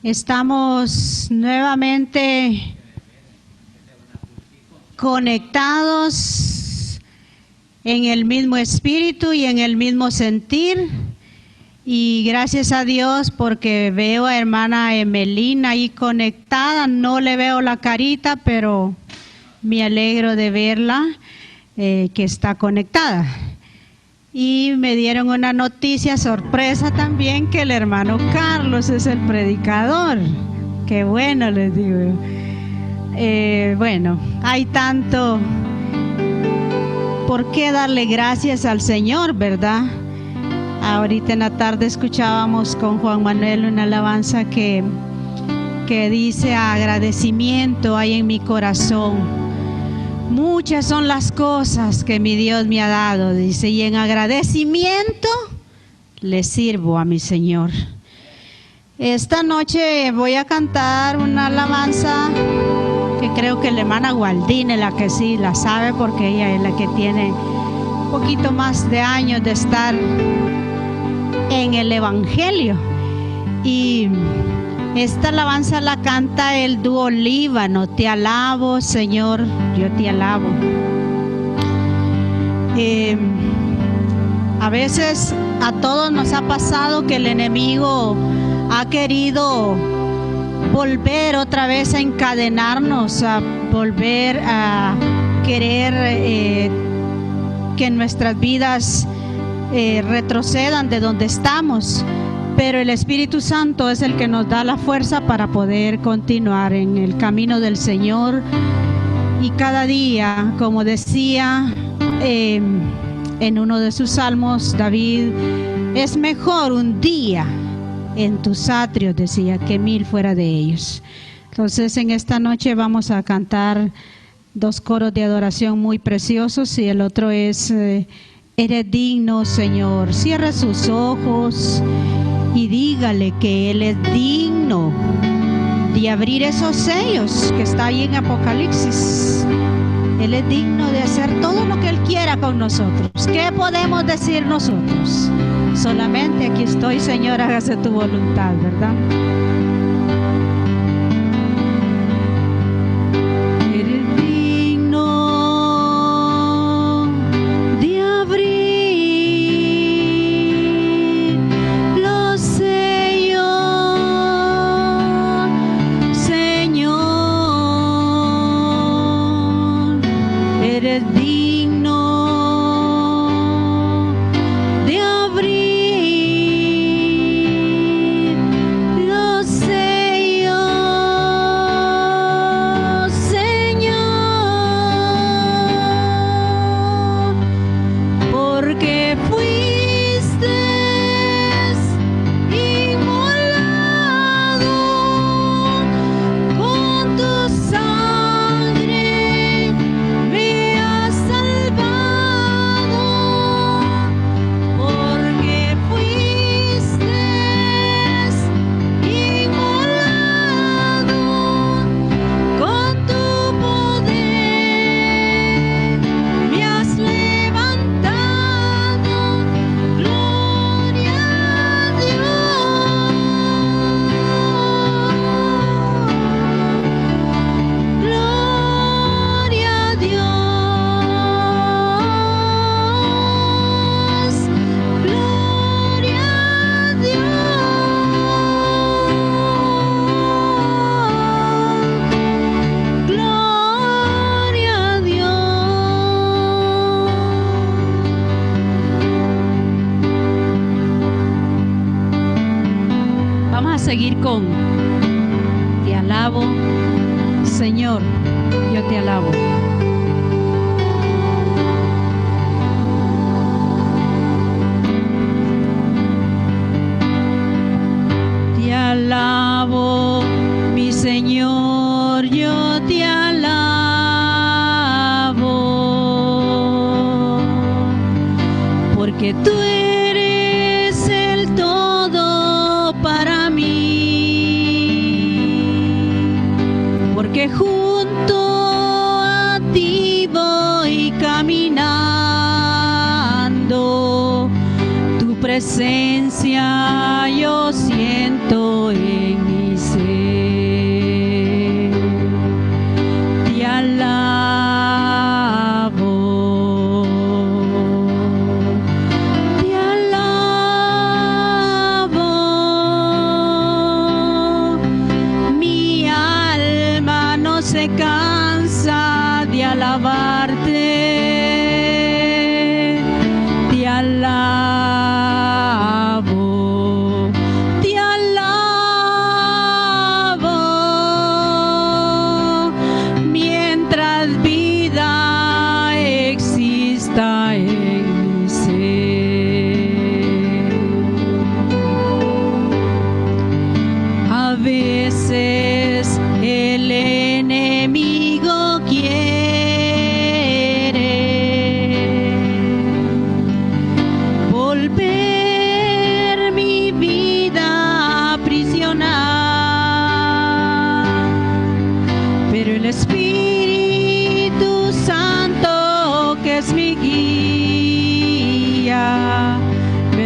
Estamos nuevamente conectados en el mismo espíritu y en el mismo sentir. Y gracias a Dios porque veo a hermana Emelina ahí conectada. No le veo la carita, pero me alegro de verla que está conectada. Y me dieron una noticia sorpresa también, que el hermano Carlos es el predicador. Qué bueno, les digo. Bueno, hay tanto por qué darle gracias al Señor, ¿verdad? Ahorita en la tarde escuchábamos con Juan Manuel una alabanza que dice: agradecimiento hay en mi corazón. Muchas son las cosas que mi Dios me ha dado, dice, y en agradecimiento le sirvo a mi Señor. Esta noche voy a cantar una alabanza que creo que la hermana Gualdine, la que sí la sabe, porque ella es la que tiene un poquito más de años de estar en el Evangelio. Y esta alabanza la canta el dúo Líbano. Te alabo, Señor, yo te alabo. A veces a todos nos ha pasado que el enemigo ha querido volver otra vez a encadenarnos, a volver a querer que nuestras vidas retrocedan de donde estamos. Pero el Espíritu Santo es el que nos da la fuerza para poder continuar en el camino del Señor. Y cada día, como decía en uno de sus salmos, David, es mejor un día en tus atrios, decía, que 1000 fuera de ellos. Entonces en esta noche vamos a cantar 2 coros de adoración muy preciosos, y el otro es eres digno, Señor. Cierre sus ojos y dígale que Él es digno de abrir esos sellos que está ahí en Apocalipsis. Él es digno de hacer todo lo que Él quiera con nosotros. ¿Qué podemos decir nosotros? Solamente aquí estoy, Señor, hágase tu voluntad, ¿verdad? Seguir con te alabo, Señor, yo te alabo. Te alabo, mi Señor, yo te alabo, porque tú eres el todo para mí. Que junto a ti voy caminando, tu presencia yo siento en mi ser.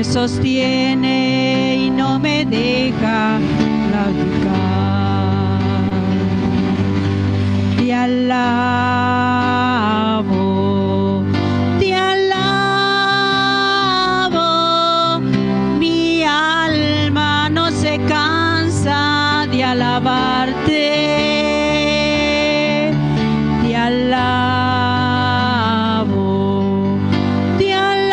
sostiene y no me deja claudicar. Te alabo, te alabo, mi alma no se cansa de alabarte. Te alabo, te alabo,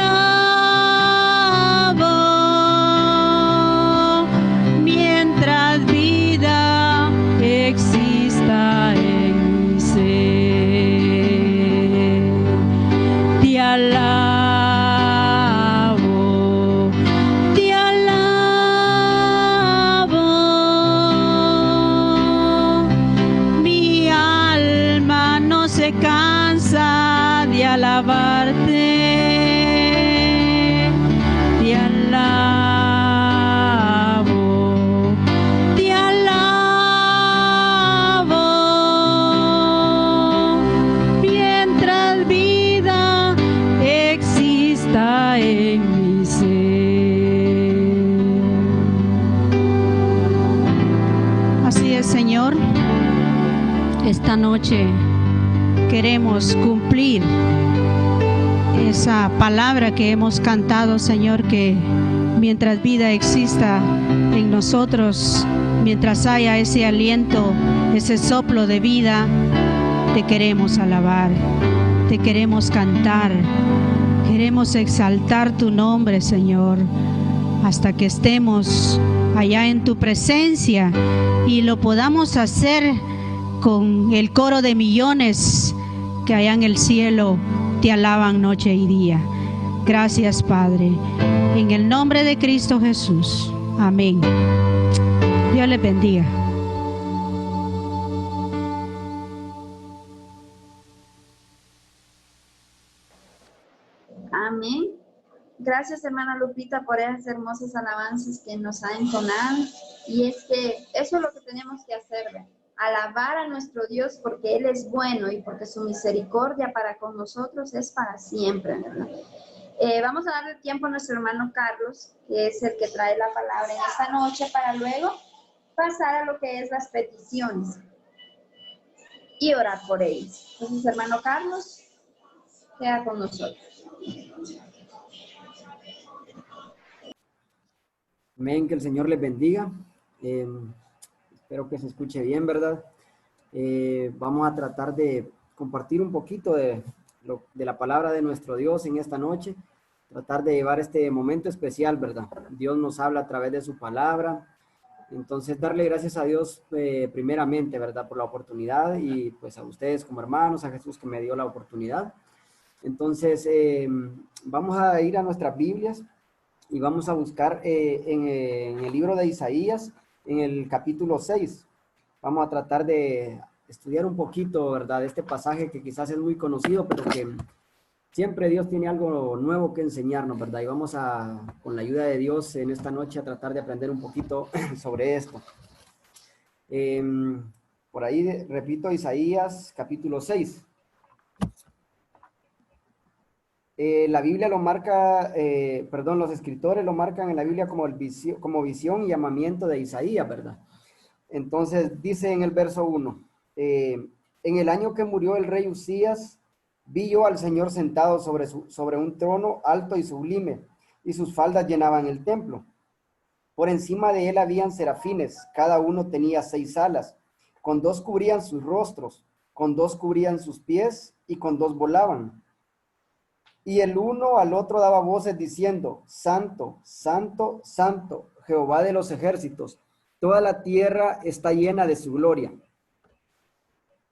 mientras vida exista en mi ser. Te alabo, te alabo, mi alma no se cansa de alabarte. Te alabo, te alabo, mientras vida exista en mi ser. Así es, Señor. Esta noche queremos cumplir esa palabra que hemos cantado, Señor, que mientras vida exista en nosotros, mientras haya ese aliento, ese soplo de vida, te queremos alabar, te queremos cantar, queremos exaltar tu nombre, Señor, hasta que estemos allá en tu presencia y lo podamos hacer con el coro de millones que allá en el cielo te alaban noche y día. Gracias, Padre, en el nombre de Cristo Jesús. Amén. Dios les bendiga. Amén. Gracias, hermana Lupita, por esas hermosas alabanzas que nos ha entonado. Y es que eso es lo que tenemos que hacer, ¿verdad? Alabar a nuestro Dios porque Él es bueno y porque su misericordia para con nosotros es para siempre, ¿verdad? Vamos a darle tiempo a nuestro hermano Carlos, que es el que trae la palabra en esta noche, para luego pasar a lo que es las peticiones y orar por ellos. Entonces, hermano Carlos, queda con nosotros. Amén, que el Señor les bendiga. Espero que se escuche bien, ¿verdad? Vamos a tratar de compartir un poquito de la palabra de nuestro Dios en esta noche. Tratar de llevar este momento especial, ¿verdad? Dios nos habla a través de su palabra. Entonces, darle gracias a Dios primeramente, ¿verdad? Por la oportunidad y pues a ustedes como hermanos, a Jesús que me dio la oportunidad. Entonces, vamos a ir a nuestras Biblias y vamos a buscar en el libro de Isaías, en el capítulo 6. Vamos a tratar de estudiar un poquito, ¿verdad? Este pasaje que quizás es muy conocido, pero que siempre Dios tiene algo nuevo que enseñarnos, ¿verdad? Y vamos con la ayuda de Dios en esta noche a tratar de aprender un poquito sobre esto. Por ahí repito, Isaías capítulo 6. La Biblia lo marca, los escritores lo marcan en la Biblia como visión y llamamiento de Isaías, ¿verdad? Entonces dice en el verso 1, en el año que murió el rey Usías, vi yo al Señor sentado sobre un trono alto y sublime, y sus faldas llenaban el templo. Por encima de él habían serafines, cada uno tenía 6 alas, con 2 cubrían sus rostros, con 2 cubrían sus pies, y con 2 volaban. Y el uno al otro daba voces diciendo, Santo, Santo, Santo, Jehová de los ejércitos, toda la tierra está llena de su gloria.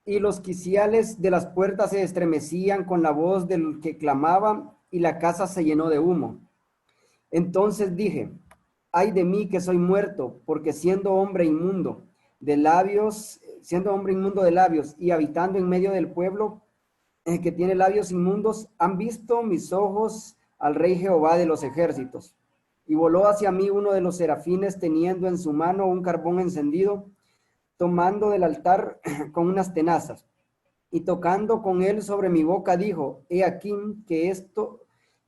Y los quiciales de las puertas se estremecían con la voz del que clamaba, y la casa se llenó de humo. Entonces dije, ay de mí que soy muerto, porque siendo hombre inmundo de labios y habitando en medio del pueblo, que tiene labios inmundos, han visto mis ojos al Rey Jehová de los ejércitos. Y voló hacia mí uno de los serafines, teniendo en su mano un carbón encendido, tomando del altar con unas tenazas, y tocando con él sobre mi boca, dijo, he aquí que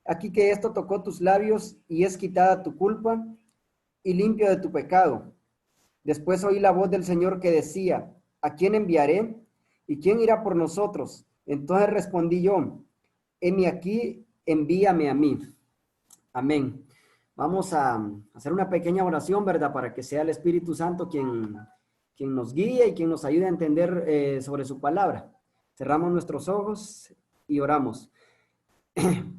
Aquí que esto tocó tus labios y es quitada tu culpa y limpio de tu pecado. Después oí la voz del Señor que decía, ¿a quién enviaré? ¿Y quién irá por nosotros? Entonces respondí yo, heme aquí, envíame a mí. Amén. Vamos a hacer una pequeña oración, ¿verdad? Para que sea el Espíritu Santo quien nos guíe y quien nos ayude a entender sobre su palabra. Cerramos nuestros ojos y oramos.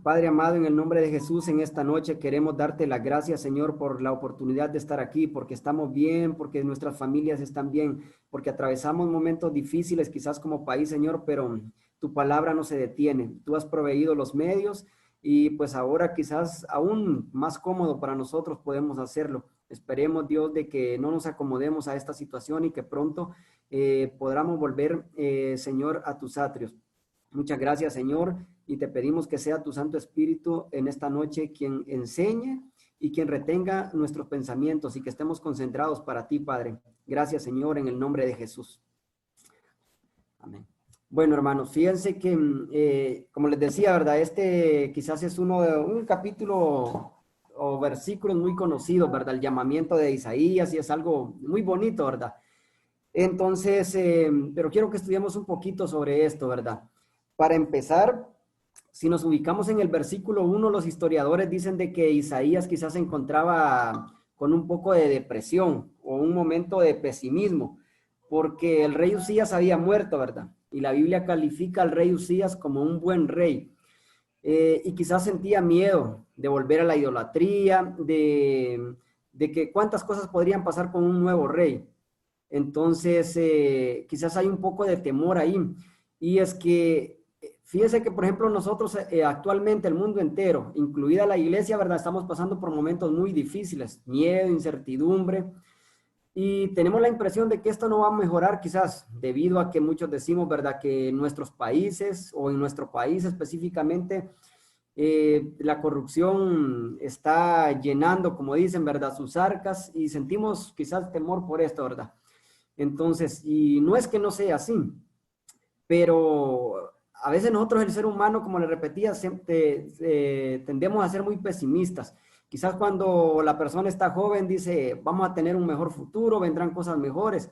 Padre amado, en el nombre de Jesús, en esta noche queremos darte las gracias, Señor, por la oportunidad de estar aquí, porque estamos bien, porque nuestras familias están bien, porque atravesamos momentos difíciles quizás como país, Señor, pero tu palabra no se detiene. Tú has proveído los medios y pues ahora quizás aún más cómodo para nosotros podemos hacerlo. Esperemos, Dios, de que no nos acomodemos a esta situación y que pronto podamos volver, Señor, a tus atrios. Muchas gracias, Señor, y te pedimos que sea tu Santo Espíritu en esta noche quien enseñe y quien retenga nuestros pensamientos y que estemos concentrados para ti, Padre. Gracias, Señor, en el nombre de Jesús. Amén. Bueno, hermanos, fíjense que, como les decía, ¿verdad? Este quizás es un capítulo o versículos muy conocidos, ¿verdad? El llamamiento de Isaías, y es algo muy bonito, ¿verdad? Entonces, pero quiero que estudiemos un poquito sobre esto, ¿verdad? Para empezar, si nos ubicamos en el versículo 1, los historiadores dicen de que Isaías quizás se encontraba con un poco de depresión o un momento de pesimismo, porque el rey Usías había muerto, ¿verdad? Y la Biblia califica al rey Usías como un buen rey. Y quizás sentía miedo de volver a la idolatría, de que cuántas cosas podrían pasar con un nuevo rey. Entonces, quizás hay un poco de temor ahí. Y es que fíjese que, por ejemplo, nosotros actualmente, el mundo entero, incluida la iglesia, ¿verdad? Estamos pasando por momentos muy difíciles, miedo, incertidumbre, y tenemos la impresión de que esto no va a mejorar quizás, debido a que muchos decimos, ¿verdad? Que en nuestros países, o en nuestro país específicamente, la corrupción está llenando, como dicen, ¿verdad? Sus arcas, y sentimos quizás temor por esto, ¿verdad? Entonces, y no es que no sea así, pero a veces nosotros, el ser humano, como le repetía, tendemos a ser muy pesimistas. Quizás cuando la persona está joven dice, vamos a tener un mejor futuro, vendrán cosas mejores.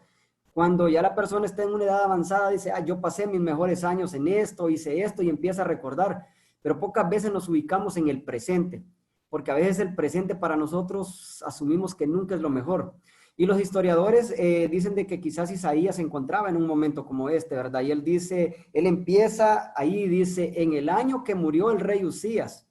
Cuando ya la persona está en una edad avanzada, dice, yo pasé mis mejores años en esto, hice esto, y empieza a recordar. Pero pocas veces nos ubicamos en el presente, porque a veces el presente para nosotros asumimos que nunca es lo mejor. Y los historiadores dicen de que quizás Isaías se encontraba en un momento como este, ¿verdad? Y él dice, él empieza ahí, dice, en el año que murió el rey Usías.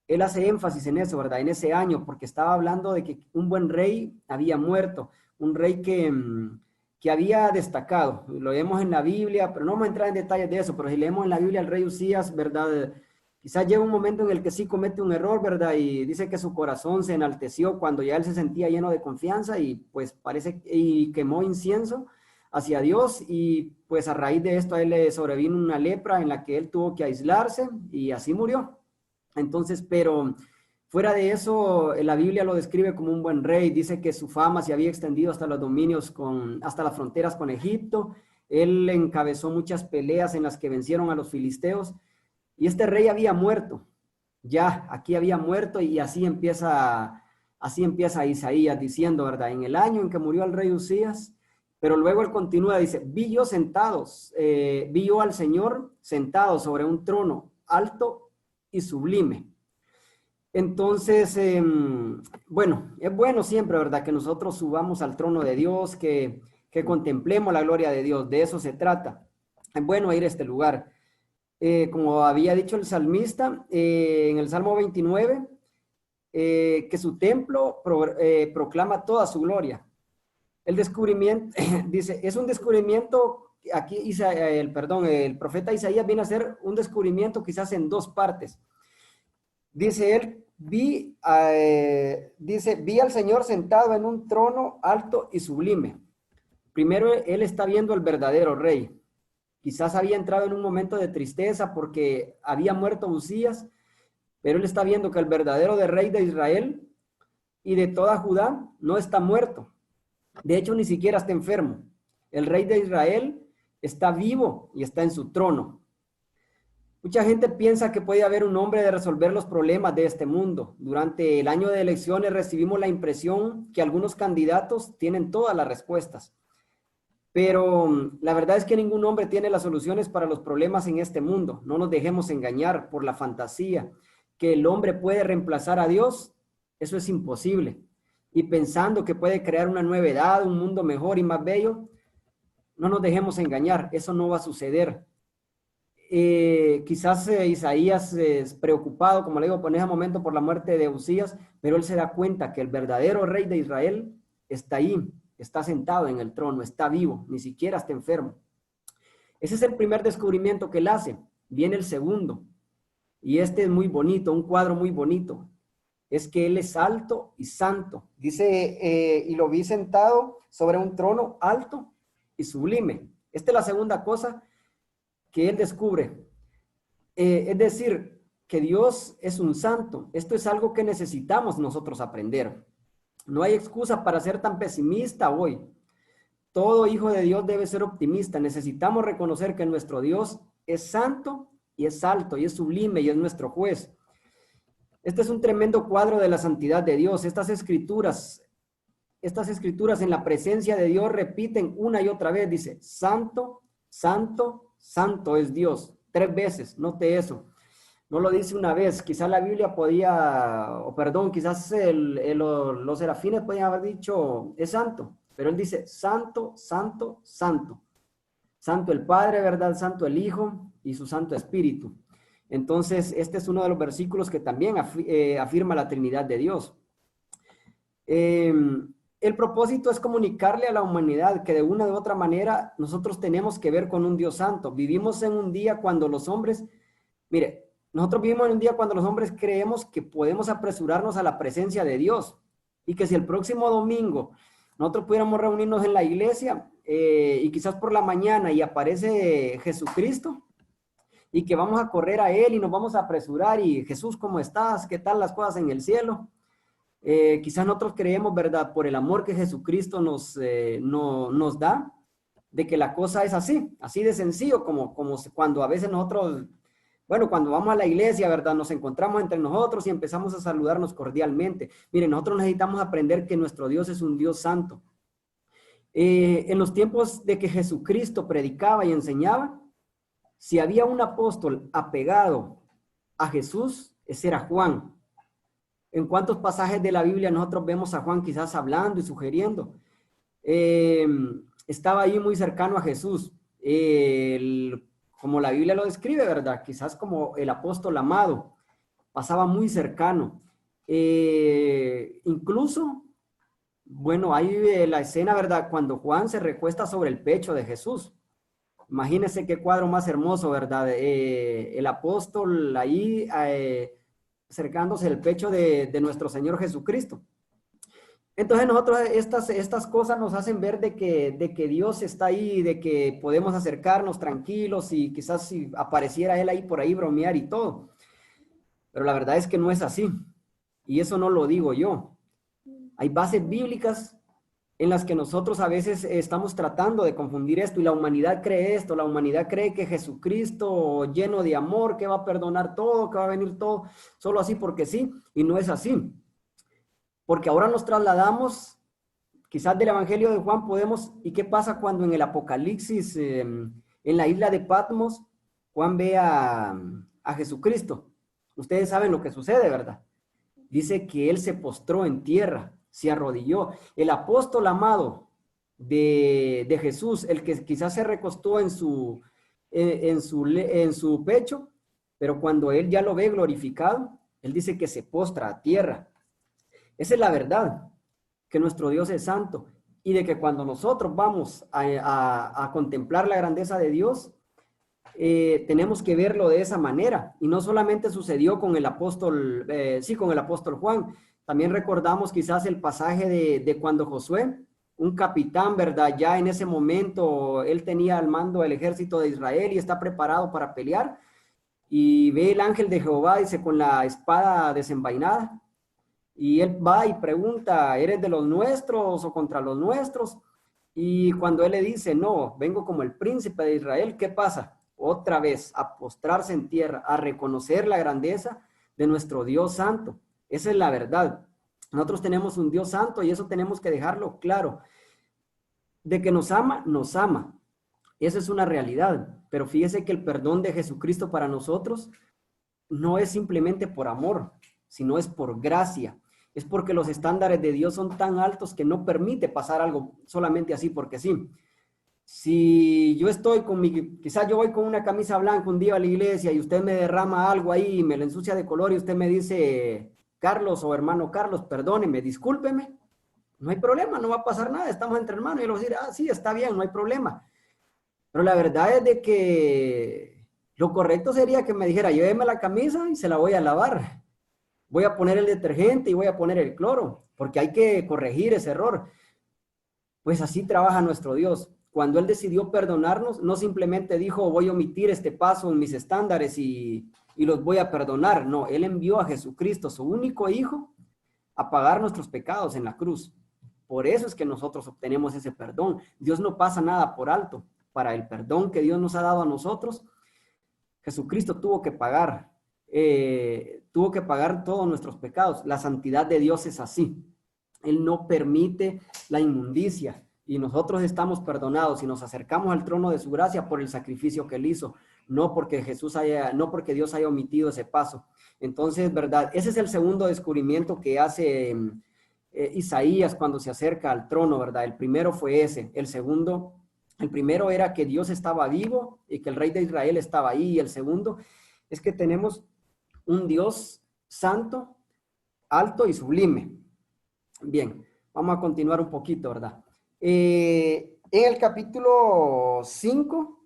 Él hace énfasis en eso, ¿verdad? En ese año, porque estaba hablando de que un buen rey había muerto, un rey que había destacado. Lo vemos en la Biblia, pero no vamos a entrar en detalles de eso, pero si leemos en la Biblia al rey Usías, ¿verdad? Quizás llega un momento en el que sí comete un error, ¿verdad? Y dice que su corazón se enalteció cuando ya él se sentía lleno de confianza y pues parece, y quemó incienso hacia Dios, y pues a raíz de esto a él le sobrevino una lepra en la que él tuvo que aislarse y así murió. Entonces, pero fuera de eso, la Biblia lo describe como un buen rey. Dice que su fama se había extendido hasta los dominios, hasta las fronteras con Egipto. Él encabezó muchas peleas en las que vencieron a los filisteos. Y este rey había muerto. Ya, aquí había muerto, y así empieza Isaías diciendo, ¿verdad? En el año en que murió el rey Usías. Pero luego él continúa, dice, vi yo al Señor sentado sobre un trono alto y sublime. Entonces, bueno, es bueno siempre, ¿verdad? Que nosotros subamos al trono de Dios, que contemplemos la gloria de Dios, de eso se trata. Es bueno ir a este lugar. Como había dicho el salmista en el Salmo 29, que su templo proclama toda su gloria. El descubrimiento, dice, es un descubrimiento, aquí el profeta Isaías viene a hacer un descubrimiento quizás en dos partes. Dice él, vi al Señor sentado en un trono alto y sublime. Primero, él está viendo al verdadero rey. Quizás había entrado en un momento de tristeza porque había muerto Usías, pero él está viendo que el verdadero rey de Israel y de toda Judá no está muerto. De hecho, ni siquiera está enfermo. El rey de Israel está vivo y está en su trono. Mucha gente piensa que puede haber un hombre de resolver los problemas de este mundo. Durante el año de elecciones recibimos la impresión que algunos candidatos tienen todas las respuestas. Pero la verdad es que ningún hombre tiene las soluciones para los problemas en este mundo. No nos dejemos engañar por la fantasía que el hombre puede reemplazar a Dios. Eso es imposible. Y pensando que puede crear una nueva edad, un mundo mejor y más bello, no nos dejemos engañar. Eso no va a suceder. Quizás Isaías es preocupado, como le digo, en ese momento por la muerte de Usías, pero él se da cuenta que el verdadero rey de Israel está ahí, está sentado en el trono, está vivo, ni siquiera está enfermo. Ese es el primer descubrimiento que él hace. Viene el segundo, y este es muy bonito, un cuadro muy bonito. Es que él es alto y santo. Dice, y lo vi sentado sobre un trono alto y sublime. Esta es la segunda cosa que él descubre. Es decir, que Dios es un santo. Esto es algo que necesitamos nosotros aprender. No hay excusa para ser tan pesimista hoy. Todo hijo de Dios debe ser optimista. Necesitamos reconocer que nuestro Dios es santo y es alto y es sublime y es nuestro juez. Este es un tremendo cuadro de la santidad de Dios. Estas escrituras en la presencia de Dios repiten una y otra vez. Dice, santo, santo, santo es Dios. 3 veces, note eso. No lo dice una vez. Quizás la Biblia quizás los serafines podían haber dicho, es santo. Pero él dice, santo, santo, santo. Santo el Padre, ¿verdad? Santo el Hijo y su Santo Espíritu. Entonces, este es uno de los versículos que también afirma la Trinidad de Dios. El propósito es comunicarle a la humanidad que de una u otra manera nosotros tenemos que ver con un Dios santo. Vivimos en un día cuando los hombres, nosotros vivimos en un día cuando los hombres creemos que podemos apresurarnos a la presencia de Dios y que si el próximo domingo nosotros pudiéramos reunirnos en la iglesia y quizás por la mañana y aparece Jesucristo y que vamos a correr a Él y nos vamos a apresurar y Jesús, ¿cómo estás? ¿Qué tal las cosas en el cielo? Quizás nosotros creemos, ¿verdad? Por el amor que Jesucristo nos da, de que la cosa es así de sencillo, como cuando a veces nosotros, cuando vamos a la iglesia, ¿verdad? Nos encontramos entre nosotros y empezamos a saludarnos cordialmente. Miren, nosotros necesitamos aprender que nuestro Dios es un Dios santo. En los tiempos de que Jesucristo predicaba y enseñaba, si había un apóstol apegado a Jesús, ese era Juan. ¿En cuántos pasajes de la Biblia nosotros vemos a Juan quizás hablando y sugiriendo? Estaba ahí muy cercano a Jesús, como la Biblia lo describe, ¿verdad? Quizás como el apóstol amado, pasaba muy cercano. Incluso, hay la escena, ¿verdad? Cuando Juan se recuesta sobre el pecho de Jesús. Imagínense qué cuadro más hermoso, ¿verdad? El apóstol ahí acercándose al pecho de nuestro Señor Jesucristo. Entonces nosotros estas cosas nos hacen ver de que Dios está ahí, de que podemos acercarnos tranquilos y quizás si apareciera Él ahí por ahí bromear y todo. Pero la verdad es que no es así. Y eso no lo digo yo. Hay bases bíblicas en las que nosotros a veces estamos tratando de confundir esto y la humanidad cree esto, la humanidad cree que Jesucristo lleno de amor, que va a perdonar todo, que va a venir todo, solo así porque sí, y no es así. Porque ahora nos trasladamos, quizás del Evangelio de Juan ¿y qué pasa cuando en el Apocalipsis, en la isla de Patmos, Juan ve a Jesucristo? Ustedes saben lo que sucede, ¿verdad? Dice que él se postró en tierra, se arrodilló. El apóstol amado de Jesús, el que quizás se recostó en su pecho, pero cuando él ya lo ve glorificado, él dice que se postra a tierra. Esa es la verdad, que nuestro Dios es santo y de que cuando nosotros vamos a contemplar la grandeza de Dios, tenemos que verlo de esa manera. Y no solamente sucedió con el apóstol, con el apóstol Juan. También recordamos quizás el pasaje de cuando Josué, un capitán, ¿verdad? Ya en ese momento él tenía al mando el ejército de Israel y está preparado para pelear. Y ve el ángel de Jehová, dice, con la espada desenvainada. Y él va y pregunta, ¿eres de los nuestros o contra los nuestros? Y cuando él le dice, no, vengo como el príncipe de Israel, ¿qué pasa? otra vez, a postrarse en tierra, a reconocer la grandeza de nuestro Dios santo. Esa es la verdad. Nosotros tenemos un Dios santo y eso tenemos que dejarlo claro. De que nos ama, nos ama. Esa es una realidad. Pero fíjese que el perdón de Jesucristo para nosotros no es simplemente por amor, sino es por gracia. Es porque los estándares de Dios son tan altos que no permite pasar algo solamente así porque sí. Si yo estoy quizás yo voy con una camisa blanca un día a la iglesia y usted me derrama algo ahí y me lo ensucia de color y usted me dice, Carlos o hermano Carlos, perdóneme, discúlpeme, no hay problema, no va a pasar nada, estamos entre hermanos. Y yo le voy a decir, sí, está bien, no hay problema. Pero la verdad es de que lo correcto sería que me dijera, lléveme la camisa y se la voy a lavar. Voy a poner el detergente y voy a poner el cloro, porque hay que corregir ese error. Pues así trabaja nuestro Dios. Cuando Él decidió perdonarnos, no simplemente dijo, voy a omitir este paso en mis estándares y los voy a perdonar. No, Él envió a Jesucristo, su único Hijo, a pagar nuestros pecados en la cruz. Por eso es que nosotros obtenemos ese perdón. Dios no pasa nada por alto. Para el perdón que Dios nos ha dado a nosotros, Jesucristo tuvo que pagar todos nuestros pecados. La santidad de Dios es así. Él no permite la inmundicia y nosotros estamos perdonados y nos acercamos al trono de su gracia por el sacrificio que Él hizo, no porque Dios haya omitido ese paso. Entonces, ¿verdad? Ese es el segundo descubrimiento que hace Isaías cuando se acerca al trono, ¿verdad? El primero fue ese. El primero era que Dios estaba vivo y que el Rey de Israel estaba ahí. Y el segundo es que tenemos un Dios santo, alto y sublime. Bien, vamos a continuar un poquito, ¿verdad? En el capítulo 5,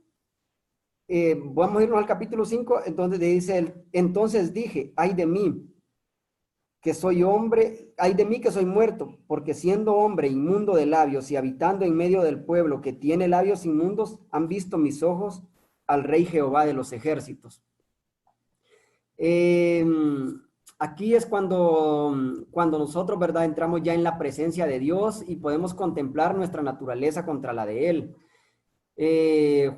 vamos a irnos al capítulo 5, entonces dice, entonces dije, ay de mí, que soy hombre, ay de mí que soy muerto, porque siendo hombre inmundo de labios y habitando en medio del pueblo que tiene labios inmundos, han visto mis ojos al Rey Jehová de los ejércitos. Aquí es cuando nosotros, ¿verdad?, entramos ya en la presencia de Dios y podemos contemplar nuestra naturaleza contra la de Él.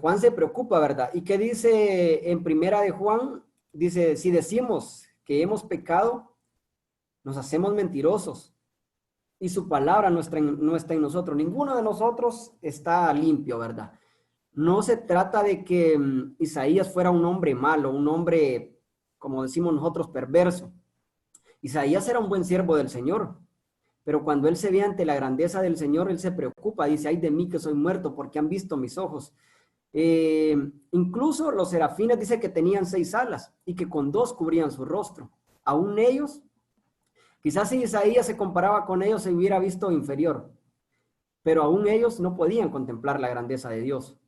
Juan se preocupa, ¿verdad? ¿Y qué dice en primera de Juan? Dice, si decimos que hemos pecado, nos hacemos mentirosos y su palabra no está en nosotros. Ninguno de nosotros está limpio, ¿verdad? No se trata de que Isaías fuera un hombre malo, un hombre, como decimos nosotros, perverso. Isaías era un buen siervo del Señor, pero cuando él se ve ante la grandeza del Señor, él se preocupa, dice, ay de mí que soy muerto, porque han visto mis ojos. Incluso los serafines dice que tenían 6 alas y que con 2 cubrían su rostro. Aún ellos, quizás si Isaías se comparaba con ellos, se hubiera visto inferior, pero aún ellos no podían contemplar la grandeza de Dios.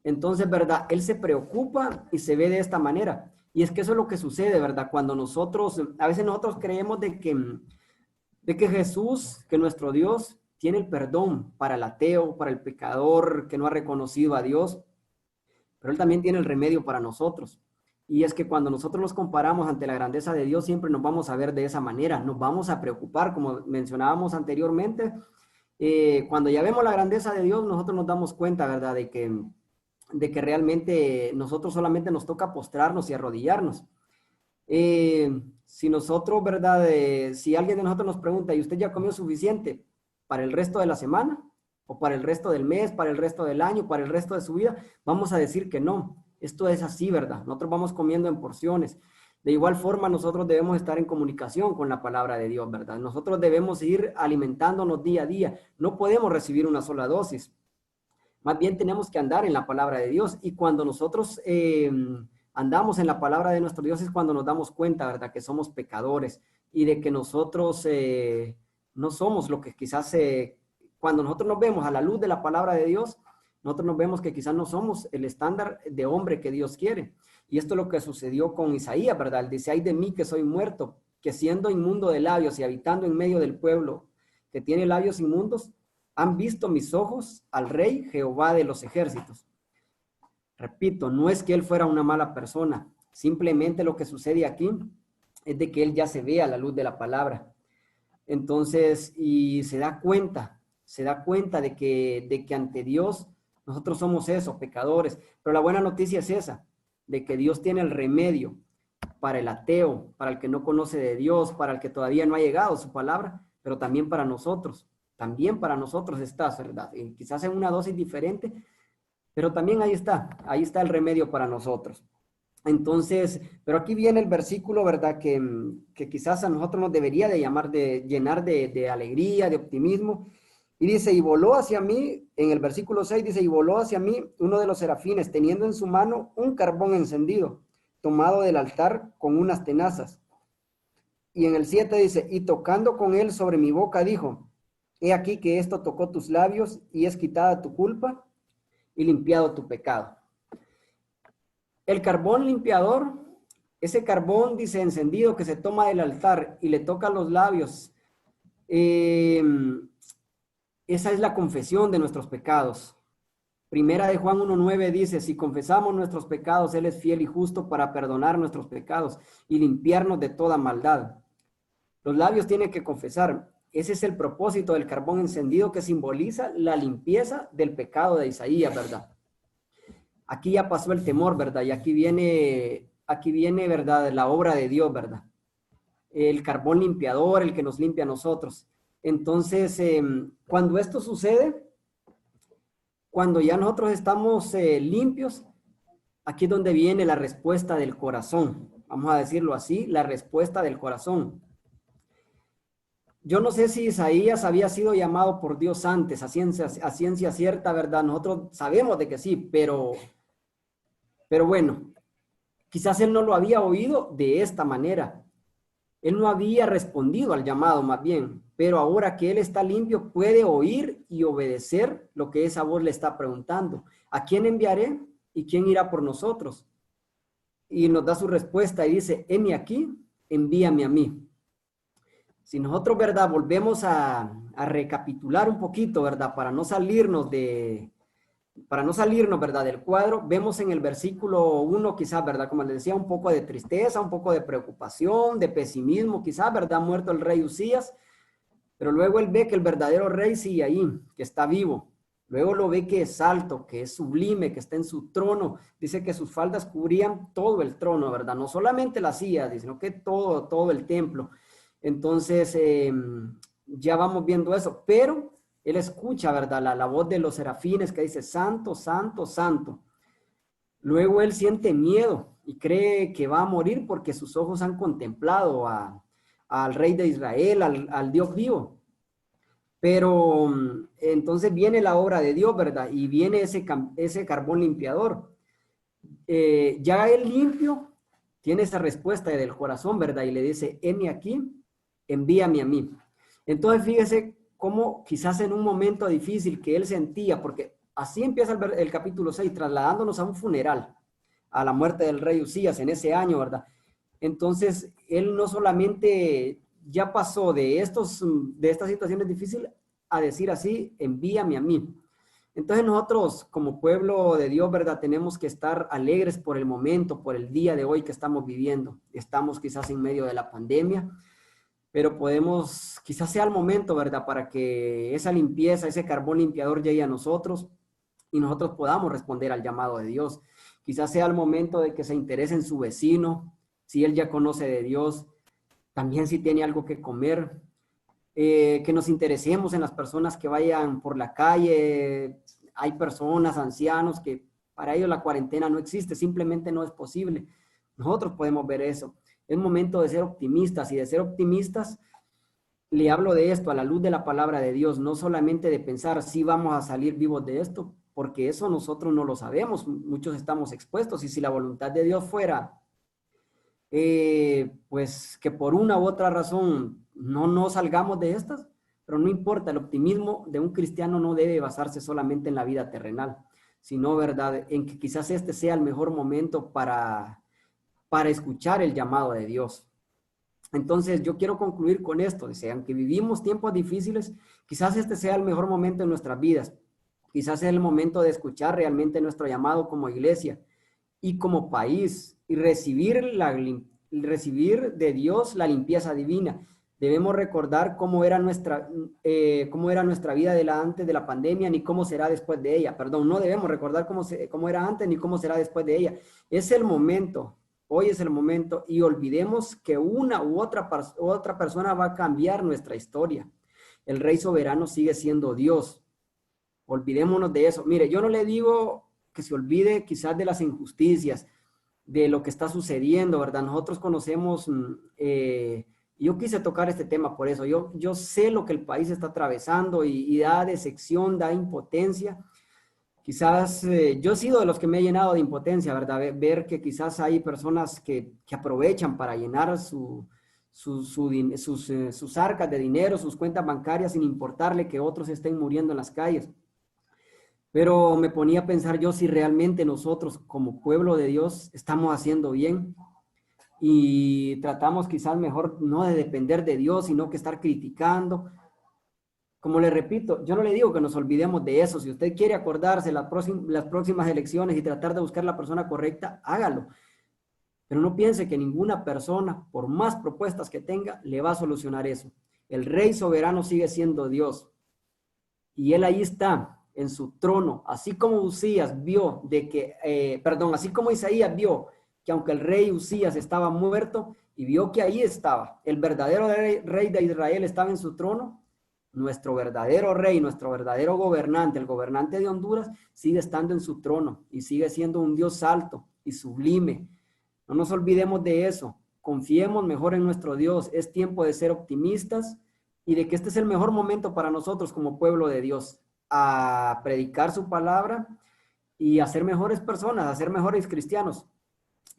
Entonces, ¿verdad? Él se preocupa y se ve de esta manera. Y es que eso es lo que sucede, ¿verdad? Cuando a veces nosotros creemos de que Jesús, que nuestro Dios, tiene el perdón para el ateo, para el pecador que no ha reconocido a Dios, pero Él también tiene el remedio para nosotros. Y es que cuando nosotros nos comparamos ante la grandeza de Dios, siempre nos vamos a ver de esa manera, nos vamos a preocupar, como mencionábamos anteriormente. Cuando ya vemos la grandeza de Dios, nosotros nos damos cuenta, ¿verdad?, de que realmente nosotros solamente nos toca postrarnos y arrodillarnos. Si nosotros, ¿verdad? Si alguien de nosotros nos pregunta, ¿y usted ya comió suficiente para el resto de la semana? ¿O para el resto del mes, para el resto del año, para el resto de su vida? Vamos a decir que no. Esto es así, ¿verdad? Nosotros vamos comiendo en porciones. De igual forma, nosotros debemos estar en comunicación con la palabra de Dios, ¿verdad? Nosotros debemos ir alimentándonos día a día. No podemos recibir una sola dosis. Más bien tenemos que andar en la palabra de Dios. Y cuando nosotros andamos en la palabra de nuestro Dios es cuando nos damos cuenta, ¿verdad?, que somos pecadores y de que nosotros no somos lo que quizás, cuando nosotros nos vemos a la luz de la palabra de Dios, nosotros nos vemos que quizás no somos el estándar de hombre que Dios quiere. Y esto es lo que sucedió con Isaías, ¿verdad? Él dice, ay de mí que soy muerto, que siendo inmundo de labios y habitando en medio del pueblo que tiene labios inmundos, han visto mis ojos al Rey Jehová de los ejércitos. Repito, no es que él fuera una mala persona, simplemente lo que sucede aquí es de que él ya se ve a la luz de la palabra. Entonces, y se da cuenta de que ante Dios nosotros somos eso, pecadores. Pero la buena noticia es esa, de que Dios tiene el remedio para el ateo, para el que no conoce de Dios, para el que todavía no ha llegado su palabra, pero también para nosotros. También para nosotros está, ¿verdad? Y quizás en una dosis diferente, pero también ahí está el remedio para nosotros. Entonces, pero aquí viene el versículo, ¿verdad? Que quizás a nosotros nos debería de llenar de alegría, de optimismo. Y dice, y voló hacia mí, en el versículo 6 dice, y voló hacia mí uno de los serafines, teniendo en su mano un carbón encendido, tomado del altar con unas tenazas. Y en el 7 dice, y tocando con él sobre mi boca, dijo, he aquí que esto tocó tus labios y es quitada tu culpa y limpiado tu pecado. El carbón limpiador, ese carbón, dice, encendido que se toma del altar y le toca los labios, esa es la confesión de nuestros pecados. Primera de Juan 1:9 dice, si confesamos nuestros pecados, Él es fiel y justo para perdonar nuestros pecados y limpiarnos de toda maldad. Los labios tienen que confesar. Ese es el propósito del carbón encendido que simboliza la limpieza del pecado de Isaías, ¿verdad? Aquí ya pasó el temor, ¿verdad? Y aquí viene, ¿verdad? La obra de Dios, ¿verdad? El carbón limpiador, el que nos limpia a nosotros. Entonces, cuando esto sucede, cuando ya nosotros estamos limpios, aquí es donde viene la respuesta del corazón. Vamos a decirlo así, la respuesta del corazón. Yo no sé si Isaías había sido llamado por Dios antes, a ciencia cierta, ¿verdad? Nosotros sabemos de que sí, pero bueno, quizás él no lo había oído de esta manera. Él no había respondido al llamado más bien, pero ahora que él está limpio puede oír y obedecer lo que esa voz le está preguntando. ¿A quién enviaré y quién irá por nosotros? Y nos da su respuesta y dice, heme aquí, envíame a mí. Si nosotros, ¿verdad? Volvemos a recapitular un poquito, ¿verdad? Para no salirnos, ¿verdad? Del cuadro, vemos en el versículo 1 quizás, ¿verdad? Como les decía, un poco de tristeza, un poco de preocupación, de pesimismo, quizás, ¿verdad? Muerto el rey Usías, pero luego él ve que el verdadero rey sigue ahí, que está vivo. Luego lo ve que es alto, que es sublime, que está en su trono. Dice que sus faldas cubrían todo el trono, ¿verdad? No solamente la silla, sino que todo el templo. Entonces, ya vamos viendo eso, pero él escucha, ¿verdad? La voz de los serafines que dice, santo, santo, santo. Luego él siente miedo y cree que va a morir porque sus ojos han contemplado al rey de Israel, al Dios vivo. Pero entonces viene la obra de Dios, ¿verdad? Y viene ese carbón limpiador. Ya él limpio tiene esa respuesta del corazón, ¿verdad? Y le dice, heme aquí, envíame a mí. Entonces fíjese cómo quizás en un momento difícil que él sentía, porque así empieza el capítulo 6, trasladándonos a un funeral, a la muerte del rey Usías en ese año, ¿verdad? Entonces él no solamente ya pasó de estas situaciones difíciles a decir así, envíame a mí. Entonces nosotros como pueblo de Dios, ¿verdad? Tenemos que estar alegres por el momento, por el día de hoy que estamos viviendo. Estamos quizás en medio de la pandemia, pero quizás sea el momento, ¿verdad? Para que esa limpieza, ese carbón limpiador llegue a nosotros y nosotros podamos responder al llamado de Dios. Quizás sea el momento de que se interese en su vecino, si él ya conoce de Dios, también si tiene algo que comer, que nos interesemos en las personas que vayan por la calle. Hay personas, ancianos, que para ellos la cuarentena no existe, simplemente no es posible. Nosotros podemos ver eso. Es momento de ser optimistas, y de ser optimistas le hablo de esto a la luz de la palabra de Dios, no solamente de pensar si vamos a salir vivos de esto, porque eso nosotros no lo sabemos, muchos estamos expuestos, y si la voluntad de Dios fuera, pues que por una u otra razón no salgamos de estas, pero no importa, el optimismo de un cristiano no debe basarse solamente en la vida terrenal, sino, ¿verdad?, en que quizás este sea el mejor momento para escuchar el llamado de Dios. Entonces yo quiero concluir con esto, dice, aunque vivimos tiempos difíciles, quizás este sea el mejor momento en nuestras vidas, quizás sea el momento de escuchar realmente nuestro llamado como iglesia y como país, y recibir de Dios la limpieza divina, debemos recordar cómo era nuestra vida antes de la pandemia, ni cómo será después de ella. Perdón, no debemos recordar cómo era antes, ni cómo será después de ella. Es el momento, hoy es el momento, y olvidemos que una u otra persona va a cambiar nuestra historia. El Rey soberano sigue siendo Dios. Olvidémonos de eso. Mire, yo no le digo que se olvide quizás de las injusticias, de lo que está sucediendo, ¿verdad? Nosotros conocemos, yo quise tocar este tema por eso, yo sé lo que el país está atravesando y da decepción, da impotencia. Quizás yo he sido de los que me he llenado de impotencia, ¿verdad? Ver que quizás hay personas que aprovechan para llenar sus arcas de dinero, sus cuentas bancarias, sin importarle que otros estén muriendo en las calles. Pero me ponía a pensar yo si realmente nosotros como pueblo de Dios estamos haciendo bien y tratamos quizás mejor no de depender de Dios, sino que estar criticando. Como le repito, yo no le digo que nos olvidemos de eso. Si usted quiere acordarse las próximas elecciones y tratar de buscar la persona correcta, hágalo. Pero no piense que ninguna persona, por más propuestas que tenga, le va a solucionar eso. El Rey soberano sigue siendo Dios. Y Él ahí está, en su trono, así como Usías vio así como Isaías vio que aunque el rey Usías estaba muerto y vio que ahí estaba, el verdadero rey de Israel estaba en su trono, nuestro verdadero rey, nuestro verdadero gobernante, el gobernante de Honduras, sigue estando en su trono y sigue siendo un Dios alto y sublime. No nos olvidemos de eso, confiemos mejor en nuestro Dios, es tiempo de ser optimistas y de que este es el mejor momento para nosotros como pueblo de Dios, a predicar su palabra y a ser mejores personas, a ser mejores cristianos.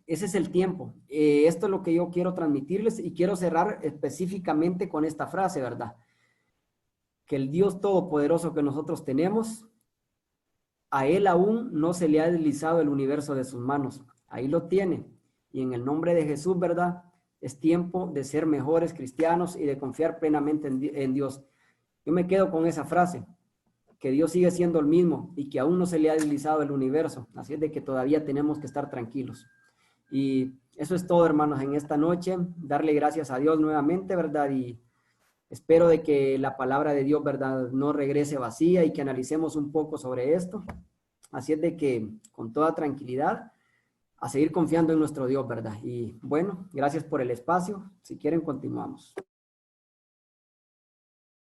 Ese es el tiempo. Esto es lo que yo quiero transmitirles y quiero cerrar específicamente con esta frase, ¿verdad? Que el Dios todopoderoso que nosotros tenemos, a Él aún no se le ha deslizado el universo de sus manos. Ahí lo tiene. Y en el nombre de Jesús, ¿verdad? Es tiempo de ser mejores cristianos y de confiar plenamente en Dios. Yo me quedo con esa frase, que Dios sigue siendo el mismo y que aún no se le ha deslizado el universo. Así es de que todavía tenemos que estar tranquilos. Y eso es todo, hermanos, en esta noche. Darle gracias a Dios nuevamente, ¿verdad? Y espero de que la palabra de Dios, ¿verdad?, no regrese vacía y que analicemos un poco sobre esto. Así es de que, con toda tranquilidad, a seguir confiando en nuestro Dios, ¿verdad? Y bueno, gracias por el espacio. Si quieren, continuamos.